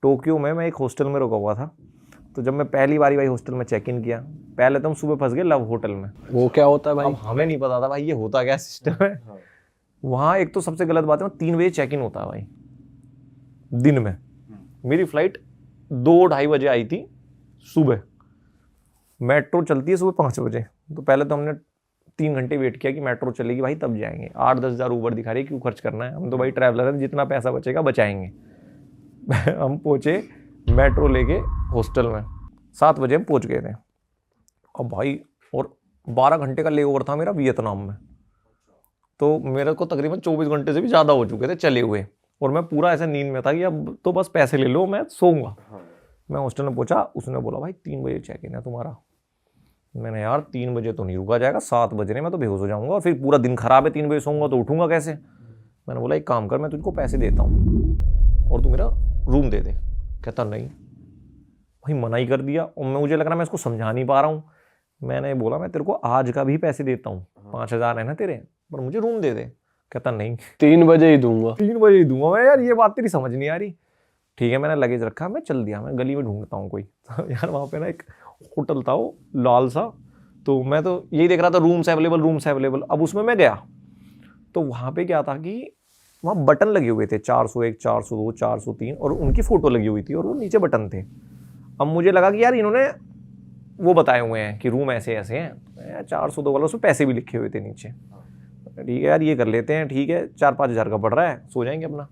Tokyo में मैं एक हॉस्टल में रुका हुआ था। तो जब मैं पहली बारी भाई हॉस्टल में चेक इन किया, पहले तो हम सुबह फंस गए लव होटल में। वो क्या होता है भाई? अब हमें नहीं पता था भाई ये होता क्या सिस्टम है। वहाँ एक तो सबसे गलत बात है 3 बजे चेक इन होता है भाई दिन में। मेरी फ्लाइट 2-2:30 बजे आई थी सुबह, मेट्रो चलती है सुबह 5 बजे। तो पहले तो हमने 3 घंटे वेट किया कि मेट्रो चलेगी भाई तब जाएंगे। 8-10 हज़ार ऊबर दिखा रही है, क्यों खर्च करना है, हम तो भाई ट्रैवलर है, जितना पैसा बचेगा बचाएंगे। हम पहुँचे मेट्रो लेके हॉस्टल में, 7 बजे हम पहुँच गए थे। अब भाई और 12 घंटे का ले ओवर था मेरा वियतनाम में। तो मेरे को तकरीबन 24 घंटे से भी ज़्यादा हो चुके थे चले हुए, और मैं पूरा ऐसा नींद में था कि अब तो बस पैसे ले लो मैं सोऊंगा। मैं हॉस्टल में पहुंचा, उसने बोला भाई 3 बजे चेक इन है तुम्हारा। मैंने यार 3 बजे तो नहीं रुका जाएगा, 7 बज रहे मैं तो बेहोश हो जाऊंगा और फिर पूरा दिन खराब है, 3 बजे सोऊंगा तो उठूंगा कैसे। मैंने बोला एक काम कर, मैं तुझको पैसे देता हूँ और तू मेरा रूम दे दे। कहता नहीं। भाई मना ही कर दिया, और मुझे लग रहा मैं इसको समझा नहीं पा रहा हूँ। मैंने बोला मैं तेरे को आज का भी पैसे देता हूँ, 5,000 है ना तेरे, पर मुझे रूम दे दे। कहता नहीं 3 बजे ही दूंगा। 3 बजे ही दूंगा। मैं यार ये बात तेरी समझ नहीं आ रही। ठीक है, मैंने लगेज रखा, मैं चल दिया, मैं गली में ढूंढता हूँ कोई। तो यार वहाँ पे ना एक होटल था वो लाल सा, तो मैं तो यही देख रहा था रूम्स अवेलेबल। अब उसमें मैं गया तो वहाँ पे क्या था कि वहाँ बटन लगे हुए थे 401, 402, 403, और उनकी फ़ोटो लगी हुई थी और वो नीचे बटन थे। अब मुझे लगा कि यार इन्होंने वो बताए हुए हैं कि रूम ऐसे ऐसे हैं, 402 वाला उसमें पैसे भी लिखे हुए थे नीचे। ठीक है यार ये कर लेते हैं, ठीक है 4-5 हज़ार का पड़ रहा है, सो जाएंगे अपना।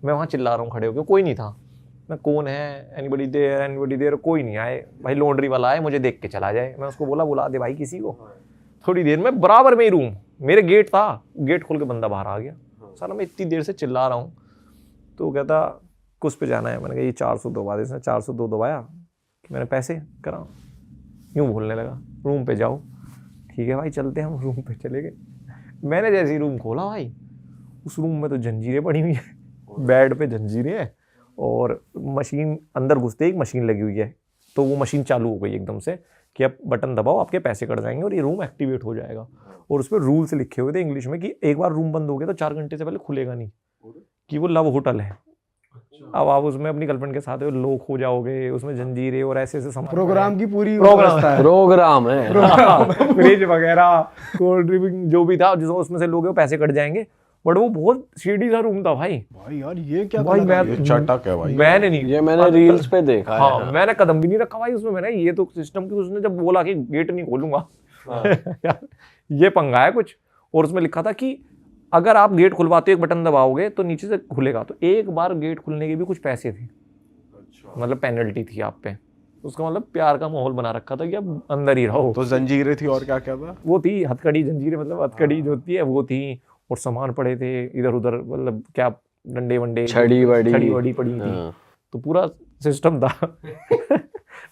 मैं वहाँ चिल्ला रहा हूँ खड़े होकर, कोई नहीं था। मैं कौन है, एनीबडी देयर, कोई नहीं आए। भाई लॉन्ड्री वाला आए, मुझे देख के चला जाए। मैं उसको बोला बुला दे भाई किसी को। थोड़ी देर में बराबर में ही रूम, मेरे गेट था, गेट खोल के बंदा बाहर आ गया। सारा मैं इतनी देर से चिल्ला रहा हूँ। तो कहता कुछ पे जाना है। मैंने कहा ये 400 दबा दे। इसने 402 दबाया कि मैंने पैसे करा, यूँ बोलने लगा रूम पे जाओ। ठीक है भाई चलते हैं, हम रूम पे चले गए। मैंने जैसे ही रूम खोला भाई, उस रूम में तो जंजीरें पड़ी हुई हैं, बेड पे जंजीरें हैं, और मशीन अंदर घुसते ही एक मशीन लगी हुई है। तो वो मशीन चालू हो गई एकदम से कि अब बटन दबाओ आपके पैसे कट जाएंगे और ये रूम एक्टिवेट हो जाएगा। और उस पर रूल्स लिखे हुए थे इंग्लिश में कि एक बार रूम बंद हो गया तो 4 घंटे से पहले खुलेगा नहीं, कि वो लव होटल है। अब आप उसमें अपनी गर्लफ्रेंड के साथ लोग हो जाओगे, उसमें जंजीरें और ऐसे ऐसे प्रोग्राम की पूरी प्रोग्राम है। फ्रिज वगैरह, कोल्ड ड्रिंक जो भी था, जिसको उसमें से लोग पैसे कट जाएंगे। बट वो बहुत सीढ़ी सा रूम था भाई यार ये क्या भाई, ये चटक है भाई। मैंने नहीं, ये मैंने रील्स पे देखा है। हाँ मैंने कदम भी नहीं रखा भाई उसमें। मैंने ये तो सिस्टम की, उसने जब बोला कि गेट नहीं खोलूंगा यार ये पंगा है कुछ। और उसमें लिखा था कि अगर आप गेट खुलवाते एक बटन दबाओगे तो नीचे से खुलेगा। तो एक बार गेट खुलने के भी कुछ पैसे थे, मतलब पेनल्टी थी आप पे। उसका मतलब प्यार का माहौल बना रखा था कि अब अंदर ही रहो। तो जंजीरें थी और क्या क्या था? वो थी हथकड़ी जंजीरें, मतलब हथकड़ी जो होती है वो थी, और सामान पड़े थे इधर उधर, मतलब क्या डंडे वंडे, छड़ी वड़ी पड़ी थी। तो पूरा सिस्टम था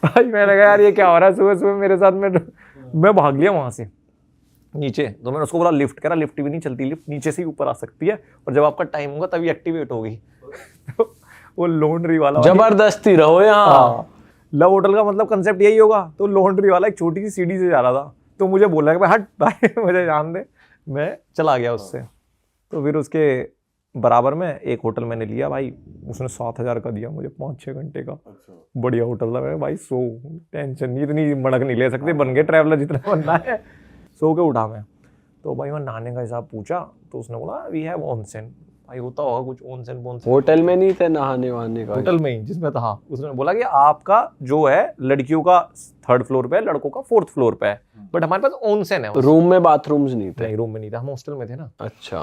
भाई मैंने कहा यार ये क्या हो रहा है सुबह सुबह मेरे साथ में। मैं भाग लिया वहां से नीचे। तो मैंने उसको बोला लिफ्ट करा, लिफ्ट भी नहीं चलती, लिफ्ट नीचे से ही ऊपर आ सकती है, और जब आपका टाइम होगा तभी एक्टिवेट होगी। तो वो लॉन्ड्री वाला जबरदस्ती रहो यहाँ। लव होटल का मतलब कंसेप्ट यही होगा। तो लॉन्ड्री वाला एक छोटी सी सीढ़ी से जा रहा था, तो मुझे बोला कि भाई हट भाई मुझे जान दे। मैं चला गया उससे। तो फिर उसके बराबर में एक होटल मैंने लिया भाई, उसने 7,000 का दिया मुझे 5-6 घंटे का। बढ़िया होटल था। मैं भाई सो, टेंशन नहीं, इतनी मड़क नहीं ले सकते, बन गए ट्रैवलर जितना बनना है। सो के उठा मैं। तो भाई मैं नहाने का हिसाब पूछा तो उसने बोला वी हैव ऑनसेन। भाई होता होगा कुछ ऑनसेन बोनसेन। होटल में नहीं थे नहाने वहाने का? होटल में ही जिसमें था। उसने बोला कि आपका जो है लड़कियों का 3rd फ्लोर पे है, लड़कों का 4th फ्लोर पे है, बट हमारे पास ऑनसेन है। रूम में बाथरूम्स नहीं थे? नहीं रूम में नहीं था, हम हॉस्टल में थे ना। अच्छा।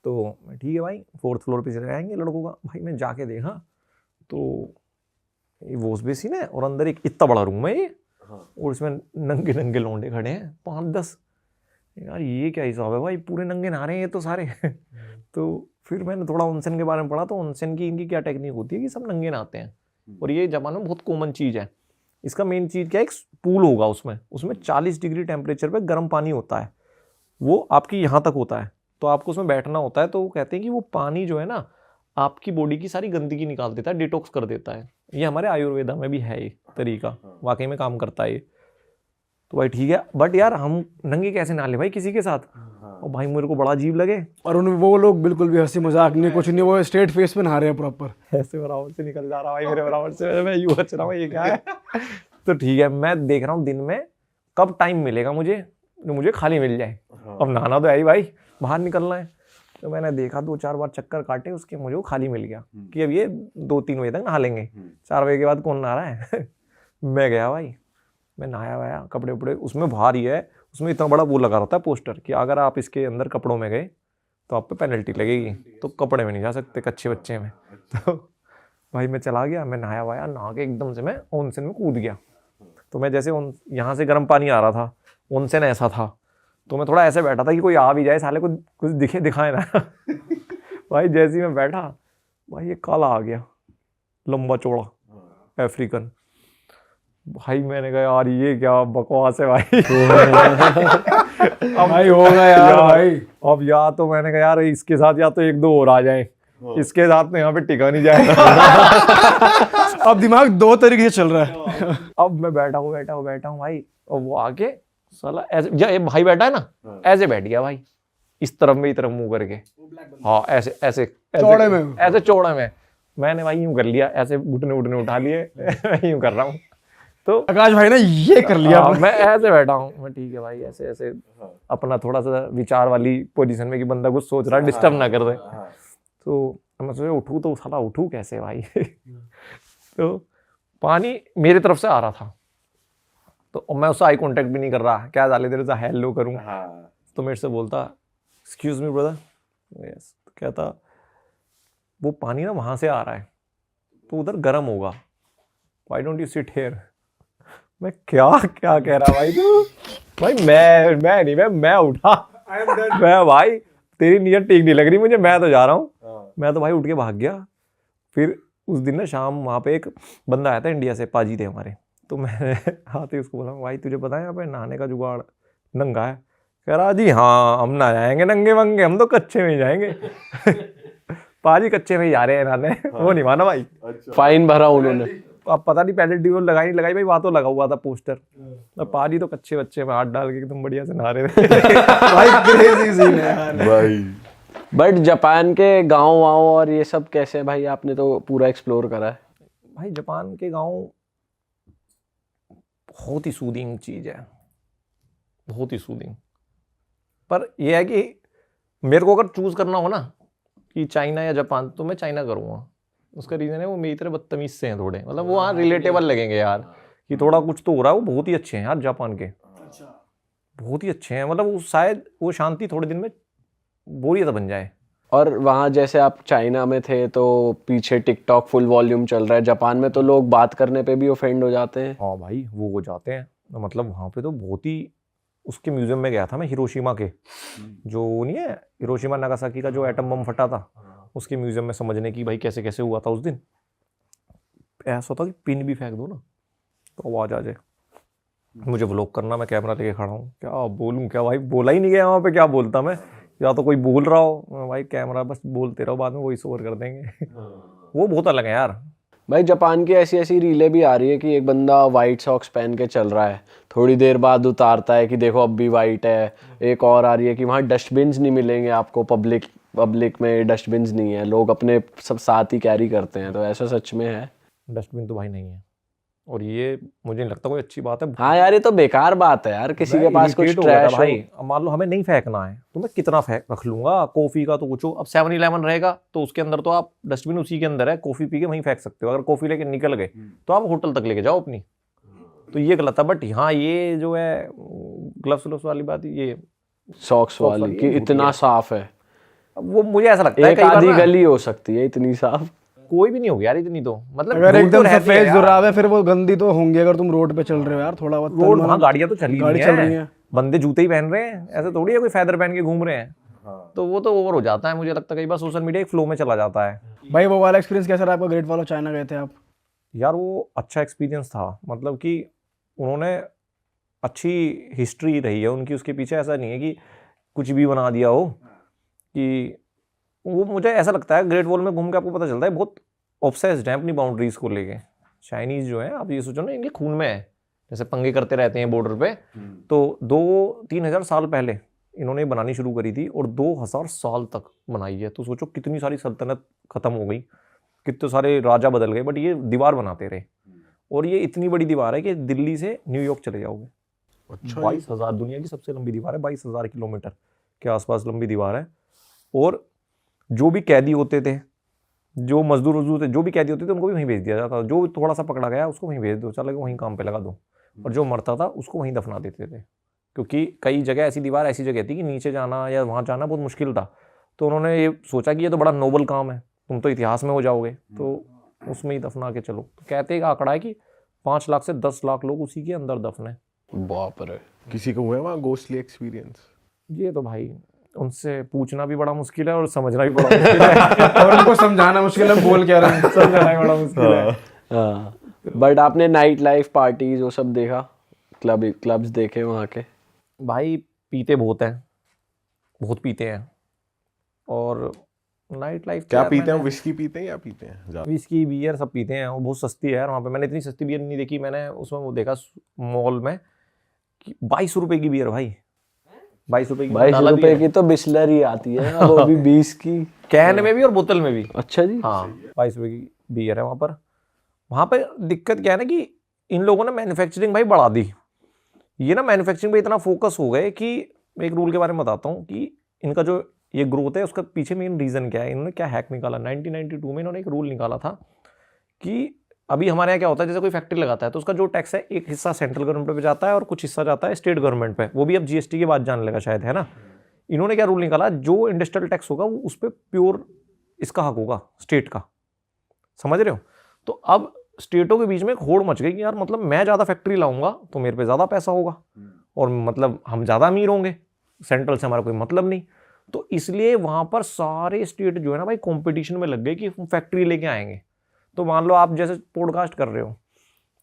तो ठीक है भाई 4th फ्लोर पे चले जाएंगे लड़कों का। भाई मैं जाके देखा तो ये वॉश बेसिन है और अंदर एक इतना बड़ा रूम है ये, और इसमें नंगे नंगे लौंडे खड़े हैं 5-10। यार ये क्या हिसाब है भाई, पूरे नंगे नहा रहे हैं ये तो सारे। तो फिर मैंने थोड़ा ऑनसेन के बारे में पढ़ा। तो ऑनसेन की इनकी क्या टेक्निक होती है कि सब नंगे नहाते हैं, और ये जापान में बहुत कॉमन चीज़ है। इसका मेन चीज़ क्या है, एक पूल होगा उसमें 40 डिग्री टेम्परेचर पे गर्म पानी होता है, वो आपकी यहाँ तक होता है। तो आपको उसमें बैठना होता है। तो वो कहते हैं कि वो पानी जो है ना आपकी बॉडी की सारी गंदगी निकाल देता है, डिटॉक्स कर देता है। ये हमारे आयुर्वेदा में भी है ये तरीका, वाकई में काम करता है ये। तो भाई ठीक है, बट यार हम नंगे कैसे नहा ले भाई किसी के साथ। और भाई मेरे को बड़ा अजीब लगे। और उन वो लोग बिल्कुल भी हंसी मजाक नहीं, कुछ नहीं, वो स्ट्रेट फेस पे नहा रहे हैं प्रॉपर। ऐसे बराबर से निकल जा रहा भाई मेरे बराबर से, मैं यूं हंस रहा हूँ, ये क्या है। तो ठीक है, मैं देख रहा हूँ दिन में कब टाइम मिलेगा मुझे जो मुझे खाली मिल जाए। अब नहाना तो है ही भाई, बाहर निकलना है। तो मैंने देखा 2-4 बार चक्कर काटे उसके, मुझे वो खाली मिल गया कि अब ये 2-3 बजे तक नहा लेंगे, 4 बजे के बाद कौन नहा रहा है। मैं गया भाई, मैं नहाया वाया, कपड़े उपड़े उसमें बाहर ही है, उसमें इतना बड़ा वो लगा रहता है पोस्टर कि अगर आप इसके अंदर कपड़ों में गए तो आप पे पेनल्टी लगेगी, तो कपड़े में नहीं जा सकते कच्चे बच्चे में। तो भाई मैं चला गया, मैं नहाया वाया, नहा के एकदम से मैं ऑनसेन में कूद गया। तो मैं जैसे यहाँ से गर्म पानी आ रहा था, ऑनसेन ऐसा था, तो मैं थोड़ा ऐसे बैठा था कि कोई आ भी जाए साले को कुछ दिखाए ना। भाई जैसे ही मैं बैठा, भाई ये काला आ गया, लंबा चौड़ा अफ्रीकन। भाई मैंने कहा यार ये क्या बकवास है भाई। अब भाई होगा यार भाई। अब या तो मैंने कहा यार इसके साथ या तो 1-2 और आ जाए, इसके साथ तो यहाँ पे टिका नहीं जाएगा। अब दिमाग 2 तरीके से चल रहा है। अब मैं बैठा हूँ भाई, और वो आके साला ऐसे, ये भाई बैठा है ना, ऐसे बैठ गया भाई, इस तरफ मेरी तरफ मुंह करके, हाँ ऐसे ऐसे चौड़े में, ऐसे चौड़े में। मैंने भाई यूं कर लिया, ऐसे घुटने उठने उठा लिए। मैं यूं कर रहा हूँ, तो आकाश भाई ने ये कर लिया। मैं ऐसे बैठा हूँ, मैं ठीक है भाई, ऐसे ऐसे अपना थोड़ा सा विचार वाली पोजीशन में कि बंदा कुछ सोच रहा है, डिस्टर्ब ना कर दे। तो मैं सोचा उठूँ तो साला उठूँ कैसे भाई। तो पानी मेरी तरफ से आ रहा था, तो मैं उससे आई कांटेक्ट भी नहीं कर रहा, क्या डाले देर से हेलो करूँ। तो मेरे से बोलता एक्सक्यूज मी ब्रदर। यस, कहता वो पानी ना वहाँ से आ रहा है, तो उधर गर्म होगा, why don't you sit here. मैं क्या क्या कह रहा भाई तू। भाई मैं उठा, मैं भाई तेरी नीयत ठीक नहीं लग रही मुझे, मैं तो जा रहा हूँ। मैं तो भाई उठ के भाग गया। फिर उस दिन ना शाम वहाँ पे एक बंदा आया था इंडिया से, पाजी थे हमारे। तो मैंने आते उसको बोला भाई तुझे पता है यहाँ पे नहाने का जुगाड़ नंगा है। कह रहा जी हाँ हम ना जाएंगे नंगे वंगे, हम तो कच्चे में ही जाएंगे। पाजी कच्चे में ही जा रहे हैं नहाने। वो नहीं माना भाई, फाइन भरा उन्होंने। अब पता नहीं पेनल्टी वो लगाई नहीं लगाई भाई, वहाँ तो लगा हुआ था पोस्टर। तो पाजी तो कच्चे बच्चे में हाथ डाल के एकदम बढ़िया से नहा रहे थे। भाई क्रेजी सीन है यार भाई। बट जापान के गांव वाँव और ये सब कैसे है भाई, आपने तो पूरा एक्सप्लोर करा है। भाई जापान के गांव बहुत ही सूदिंग चीज़ है, बहुत ही सूदिंग। पर यह है कि मेरे को अगर चूज करना हो ना कि चाइना या जापान, तो मैं चाइना करूँगा। उसका रीज़न है वो मेरी तरह बदतमीज से हैं थोड़े, मतलब वो हाँ रिलेटेबल लगेंगे यार कि थोड़ा कुछ तो हो रहा है। वो बहुत ही अच्छे हैं यार जापान के, बहुत ही अच्छे हैं। मतलब वो शायद वो शांति थोड़े दिन में बोरियत बन जाए। और वहाँ जैसे आप चाइना में थे तो पीछे टिकटॉक फुल वॉल्यूम चल रहा है, जापान में तो लोग बात करने पे भी ऑफेंड हो जाते हैं। हाँ भाई वो हो जाते हैं, मतलब वहाँ पे तो बहुत ही। उसके म्यूजियम में गया था मैं, हिरोशिमा के, जो नहीं है हिरोशिमा नागासाकी का जो एटम बम फटा था, उसके म्यूजियम में समझने की भाई कैसे कैसे हुआ था उस दिन। ऐसा होता कि पिन भी फेंक दो ना तो आवाज आ जाए। मुझे व्लॉग करना, मैं कैमरा लेके खड़ा हूँ, क्या बोलूँ, क्या भाई बोला ही नहीं गया वहाँ पे, क्या बोलता मैं। या तो कोई बोल रहा हो भाई, कैमरा बस बोलते रहो, बाद में वॉइस ओवर कर देंगे। वो बहुत अलग है यार। भाई जापान की ऐसी ऐसी रीलें भी आ रही है कि एक बंदा वाइट सॉक्स पहन के चल रहा है, थोड़ी देर बाद उतारता है कि देखो अब भी वाइट है। एक और आ रही है कि वहाँ डस्टबिन्स नहीं मिलेंगे आपको, पब्लिक में डस्टबिन्स नहीं है, लोग अपने सब साथ ही कैरी करते हैं। तो ऐसा सच में है? डस्टबिन तो भाई नहीं है, और ये मुझे नहीं लगता कोई अच्छी बात है। हाँ यार ये तो बेकार बात है यार, किसी के पास कुछ ट्रैश भाई। अब मान लो हमें नहीं फेंकना है तो मैं कितना फेंक रख लूंगा। कॉफी का तो कुछ हो, अब 7-11 रहेगा तो उसके अंदर तो आप डस्टबिन उसी के अंदर है, कॉफी पी के वहीं फेंक सकते हो। अगर कॉफी लेके निकल गए तो आप होटल तक लेके जाओ अपनी, तो ये गलत है। बट हाँ ये जो है ग्लव्स वाली बात, ये सॉक्स वाली कि इतना साफ है, वो मुझे ऐसा लगता है एक आधी गली हो सकती है इतनी साफ। कोई भी नहीं होगी यार इतनी तो, मतलब अगर एकदम सफेद जुराब है फिर वो गंदी तो होंगी। अगर तुम रोड पे चल रहे हो यार, थोड़ा बहुत रोड वहाँ गाड़ियां तो चल रही हैं, बंदे जूते ही पहन रहे हैं, ऐसे थोड़ी है कोई फैदर पहन के घूम रहे हैं। तो वो तो ओवर हो जाता है, मुझे लगता है कई बार सोशल मीडिया एक फ्लो में चला जाता है। भाई वो वाला एक्सपीरियंस कैसा रहा आपका, ग्रेट वॉल ऑफ चाइना गए थे आप? यार वो अच्छा एक्सपीरियंस था, मतलब कि उन्होंने अच्छी हिस्ट्री रही है उनकी उसके पीछे। ऐसा नहीं है कि कुछ भी बना दिया हो, कि वो मुझे ऐसा लगता है ग्रेट वॉल में घूम के आपको पता चलता है बहुत ऑब्सेस्ड हैं अपनी बाउंड्रीज को लेके। चाइनीज जो है, आप ये सोचो ना, इनके खून में है, जैसे पंगे करते रहते हैं बॉर्डर पे। तो 2-3 हज़ार साल पहले इन्होंने बनानी शुरू करी थी और 2000 साल तक बनाई है। तो सोचो कितनी सारी सल्तनत खत्म हो गई, कितने सारे राजा बदल गए, बट ये दीवार बनाते रहे। और ये इतनी बड़ी दीवार है कि दिल्ली से न्यूयॉर्क चले जाओगे। अच्छा 22,000, दुनिया की सबसे लंबी दीवार है, 22,000 किलोमीटर के आसपास लंबी दीवार है। और जो भी कैदी होते थे, जो मजदूर थे, जो भी कैदी होते थे, उनको भी वहीं भेज दिया जाता था। जो थोड़ा सा पकड़ा गया उसको वहीं भेज दो, चलो वहीं काम पे लगा दो। और जो मरता था उसको वहीं दफना देते थे, क्योंकि कई जगह ऐसी दीवार ऐसी जगह थी कि नीचे जाना या वहाँ जाना बहुत मुश्किल था। तो उन्होंने ये सोचा कि ये तो बड़ा नोबल काम है, तुम तो इतिहास में हो जाओगे, तो उसमें ही दफना के चलो। तो कहते हैं आंकड़ा है कि 5 लाख से 10 लाख लोग उसी के अंदर दफन है। बाप रे। किसी को हुआ है वहाँ घोस्टली एक्सपीरियंस? ये तो भाई उनसे पूछना भी बड़ा मुश्किल है और समझना भी बड़ा मुश्किल है। और उनको समझाना मुश्किल है, बोल क्या रहे हैं। समझना भी बड़ा मुश्किल है। हाँ, बट आपने नाइट लाइफ पार्टीज वो सब देखा, क्लब्स देखे वहाँ के? भाई पीते बहुत हैं, बहुत पीते हैं। और नाइट लाइफ क्या पीते हैं? विस्की पीते हैं या पीते हैं ज्यादा? विस्की बियर सब पीते हैं, वो बहुत सस्ती है यार वहाँ पे। मैंने इतनी सस्ती बियर नहीं देखी, मैंने उसमें वो देखा मॉल में कि 22 रुपए की बियर भाई, 22 रुपए की। 22 रुपए की तो बिस्लरी आती है, वो भी 20 की कैन में भी और बोतल में भी। अच्छा जी। हाँ 22 रुपए की बियर है वहाँ पर। वहाँ पे दिक्कत क्या है ना कि इन लोगों ने मैन्युफैक्चरिंग भाई बढ़ा दी। ये ना मैन्युफैक्चरिंग पे इतना फोकस हो गए कि एक रूल के बारे में बताता हूँ कि इनका जो ये ग्रोथ है उसका पीछे मेन रीज़न क्या है। इन्होंने क्या हैक निकाला, 1992 में इन्होंने एक रूल निकाला था कि अभी हमारे यहाँ क्या होता है, जैसे कोई फैक्ट्री लगाता है तो उसका जो टैक्स है एक हिस्सा सेंट्रल गवर्नमेंट पे जाता है और कुछ हिस्सा जाता है स्टेट गवर्नमेंट पे। वो भी अब जीएसटी के बाद जाने लगा शायद, है ना। इन्होंने क्या रूल निकाला, जो इंडस्ट्रियल टैक्स होगा वो उस पर प्योर इसका हक होगा, स्टेट का। समझ रहे हो? तो अब स्टेटों के बीच में एक होड़ मच गई कि यार मतलब मैं ज़्यादा फैक्ट्री लाऊंगा तो मेरे पे ज़्यादा पैसा होगा और मतलब हम ज़्यादा अमीर होंगे, सेंट्रल से हमारा कोई मतलब नहीं। तो इसलिए वहाँ पर सारे स्टेट जो है ना भाई कंपटीशन में लग गए कि फैक्ट्री लेके आएंगे। तो मान लो आप जैसे पॉडकास्ट कर रहे हो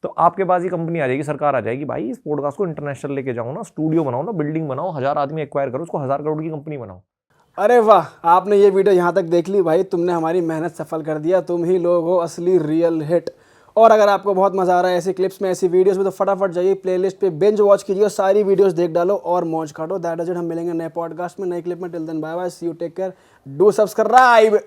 तो आपके पास ही कंपनी आ जाएगी, सरकार आ जाएगी, भाई इस पॉडकास्ट को इंटरनेशनल लेके जाओ ना, स्टूडियो बनाओ ना, बिल्डिंग बनाओ, 1000 आदमी एक्वायर करो, उसको 1000 करोड़ की कंपनी बनाओ। अरे वाह, आपने ये वीडियो यहाँ तक देख ली भाई, तुमने हमारी मेहनत सफल कर दिया। तुम ही लोग हो असली रियल हिट। और अगर आपको बहुत मजा आ रहा है ऐसी क्लिप्स में, ऐसी वीडियोस में, तो फटाफट जाइए प्लेलिस्ट पे, बिंज वॉच कीजिए और सारी वीडियोस देख डालो और मौज काटो। That is it. हम मिलेंगे नए पॉडकास्ट में, नए क्लिप में। Till then bye bye, see you, take care, do subscribe.